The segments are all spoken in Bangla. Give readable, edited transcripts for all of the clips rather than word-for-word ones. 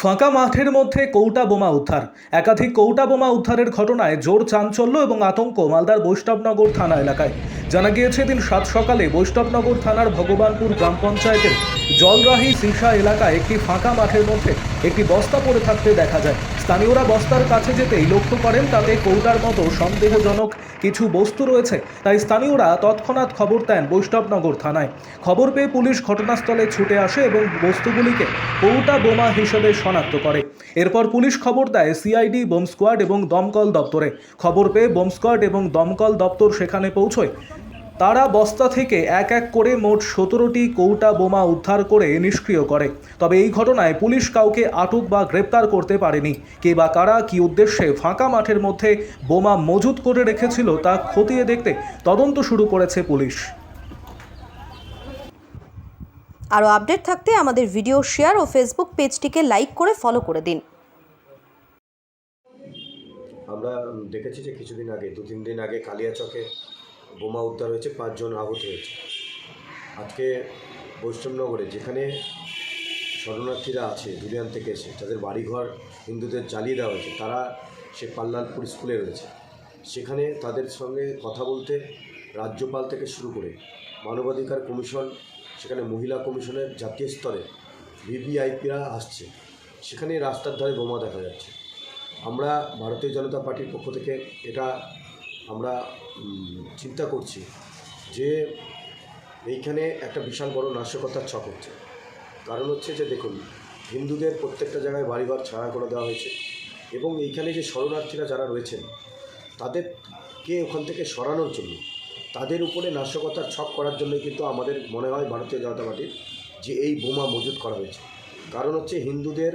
ফাঁকা মাঠের মধ্যে কৌটা বোমা উদ্ধার। একাধিক কৌটা বোমা উদ্ধারের ঘটনায় জোর চাঞ্চল্য এবং আতঙ্ক মালদার বৈষ্ণবনগর থানা এলাকায়। জানা গিয়েছে দিন 7 সকালে বৈষ্ণবনগর থানার ভগবানপুর গ্রাম পঞ্চায়েতের জলরাহি সিসা এলাকায় একটি ফাঁকা মাঠের মধ্যে একটি বস্তা পড়ে থাকতে দেখা যায়। স্থানীয়রা বস্তার কাছে যেতেই লক্ষ্য করেন তাতে কৌটার মতো সন্দেহজনক কিছু বস্তু রয়েছে। তাই স্থানীয়রা তৎক্ষণাৎ খবর দেন বৈষ্ণবনগর থানায়। খবর পেয়ে পুলিশ ঘটনাস্থলে ছুটে আসে এবং বস্তুগুলিকে কৌটা বোমা হিসেবে শনাক্ত করে। এরপর পুলিশ খবর দেয় সিআইডি, বোম স্কোয়াড এবং দমকল দপ্তরে। খবর পেয়ে বোম স্কোয়াড এবং দমকল দপ্তর সেখানে পৌঁছয়। তারা বস্তা থেকে এক এক করে মোট 17টি কৌটা বোমা উদ্ধার করে নিষ্ক্রিয় করে। তবে এই ঘটনায় পুলিশ কাউকে আটক বা গ্রেপ্তার করতে পারেনি। কে বা কারা কী উদ্দেশ্যে ফাঁকা মাঠের মধ্যে বোমা মজুত করে রেখেছিল তা খতিয়ে দেখতে তদন্ত শুরু করেছে পুলিশ। আরও আপডেট থাকতে আমাদের ভিডিও শেয়ার ও ফেসবুক পেজটিকে লাইক করে ফলো করে দিন। আমরা দেখেছি যে কিছুদিন আগে 2-3 দিন আগে কালিয়াচকে বোমা উদ্ধার হয়েছে, 5 জন আহত হয়েছে। আজকে বৈষ্ণবনগরে যেখানে শরণার্থীরা আছে দুনিয়ান থেকে এসে, যাদের বাড়িঘর হিন্দুদের জ্বালিয়ে দেওয়া হয়েছে, তারা সে পাল্লালপুর স্কুলে রয়েছে। সেখানে তাদের সঙ্গে কথা বলতে রাজ্যপাল থেকে শুরু করে মানবাধিকার কমিশন, সেখানে মহিলা কমিশনের জাতীয় স্তরে ভিভিআইপিরা আসছে। সেখানে রাস্তার ধারে বোমা দেখা যাচ্ছে। আমরা ভারতীয় জনতা পার্টির পক্ষ থেকে এটা আমরা চিন্তা করছি যে এইখানে একটা বিশাল বড় নাশকতার ছক হচ্ছে। কারণ হচ্ছে যে দেখুন, হিন্দুদের প্রত্যেকটা জায়গায় বাড়িঘর ছাড়া করে দেওয়া হয়েছে এবং এইখানে যে শরণার্থীরা যারা রয়েছেন তাদেরকে ওখান থেকে সরানোর জন্য, তাদের উপরে নাশকতার ছক করার জন্যই কিন্তু আমাদের মনে হয় ভারতীয় জনতা পার্টির যে এই বোমা মজুত করা হয়েছে। কারণ হচ্ছে হিন্দুদের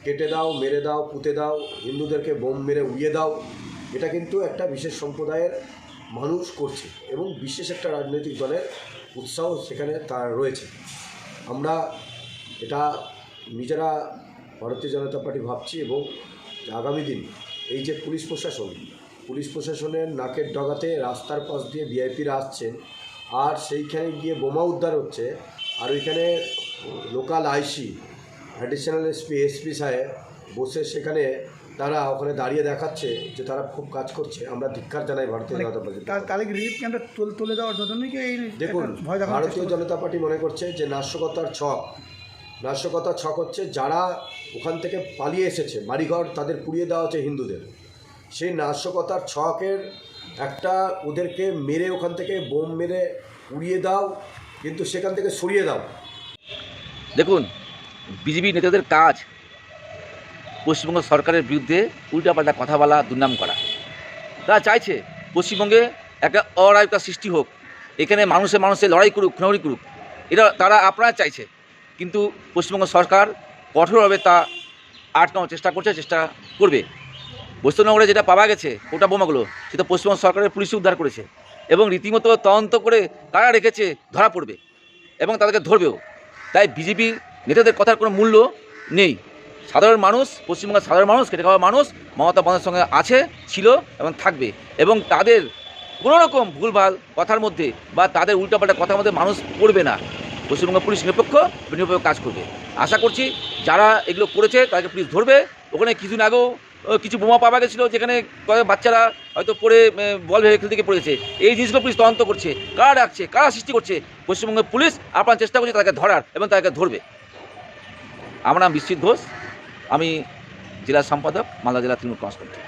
কেটে দাও, মেরে দাও, পুঁতে দাও, হিন্দুদেরকে বোম মেরে উড়িয়ে দাও, এটা কিন্তু একটা বিশেষ সম্প্রদায়ের মানুষ করছে এবং বিশেষ একটা রাজনৈতিক দলের উৎসাহ সেখানে তার রয়েছে। আমরা এটা নিজেরা ভারতীয় জনতা পার্টি ভাবছি এবং আগামী দিন এই যে পুলিশ প্রশাসনের নাকের ডগাতে রাস্তার পাশ দিয়ে ভিআইপিরা আসছেন আর সেইখানে গিয়ে বোমা উদ্ধার হচ্ছে, আর ওইখানে লোকাল আইসি, অ্যাডিশনাল এসপি সাহেব বসে সেখানে তারা ওখানে দাঁড়িয়ে দেখাচ্ছে যে তারা খুব কাজ করছে। আমরা ধিক্কার জানাই ভারতীয় জনতা পার্টি। তাহলে রিলিফ ক্যাম্পটা তুলে দেওয়ার জন্য কি এই দেখুন, ভারতীয় জনতা পার্টি মনে করছে যে নাশকতার ছক হচ্ছে, যারা ওখান থেকে পালিয়ে এসেছে, বাড়িঘর তাদের পুড়িয়ে দেওয়া হচ্ছে হিন্দুদের, সেই নাশকতার ছকের একটা, ওদেরকে মেরে ওখান থেকে বোম মেরে উড়িয়ে দাও, কিন্তু সেখান থেকে সরিয়ে দাও। দেখুন, বিজেপি নেতাদের কাজ পশ্চিমবঙ্গ সরকারের বিরুদ্ধে উল্টাপাল্টা কথা বলা, দুর্নাম করা। তারা চাইছে পশ্চিমবঙ্গে একটা অরাজকতা সৃষ্টি হোক, এখানে মানুষে লড়াই করুক, খুনাখুনি করুক, এটা তারা আপনারা চাইছে। কিন্তু পশ্চিমবঙ্গ সরকার কঠোরভাবে তা আটকানোর চেষ্টা করবে। বৈষ্ণবনগরে যেটা পাওয়া গেছে ওটা বোমাগুলো, সেটা পশ্চিমবঙ্গ সরকারের পুলিশ উদ্ধার করেছে এবং রীতিমতো তদন্ত করে কারা রেখেছে ধরা পড়বে এবং তাদেরকে ধরবেও। তাই বিজেপি নেতাদের কথার কোনো মূল্য নেই। সাধারণ মানুষ, পশ্চিমবঙ্গের সাধারণ মানুষ, খেটে খাওয়া মানুষ মমতা বন্দ্যোপাধ্যায়ের সঙ্গে আছে, ছিল এবং থাকবে, এবং তাদের কোনোরকম ভুলভাল কথার মধ্যে বা তাদের উল্টাপাল্টা কথার মধ্যে মানুষ পড়বে না। পশ্চিমবঙ্গ পুলিশ নিরপেক্ষ কাজ করবে। আশা করছি যারা এগুলো করেছে তাদেরকে পুলিশ ধরবে। ওখানে কিছুদিন আগেও কিছু বোমা পাওয়া গেছিলো, যেখানে বাচ্চারা হয়তো পড়ে বল ভেবে খেলতে গিয়ে পড়েছে। এই জিনিসগুলো পুলিশ তদন্ত করছে, কারা ডাকছে, কারা সৃষ্টি করছে। পশ্চিমবঙ্গের পুলিশ আপনার চেষ্টা করছে তাদেরকে ধরার এবং তাদেরকে ধরবে। আমার নাম বিশ্বজিৎ ঘোষ, আমি জেলা সম্পাদক, মালদা জেলা তৃণমূল কংগ্রেস কমিটি।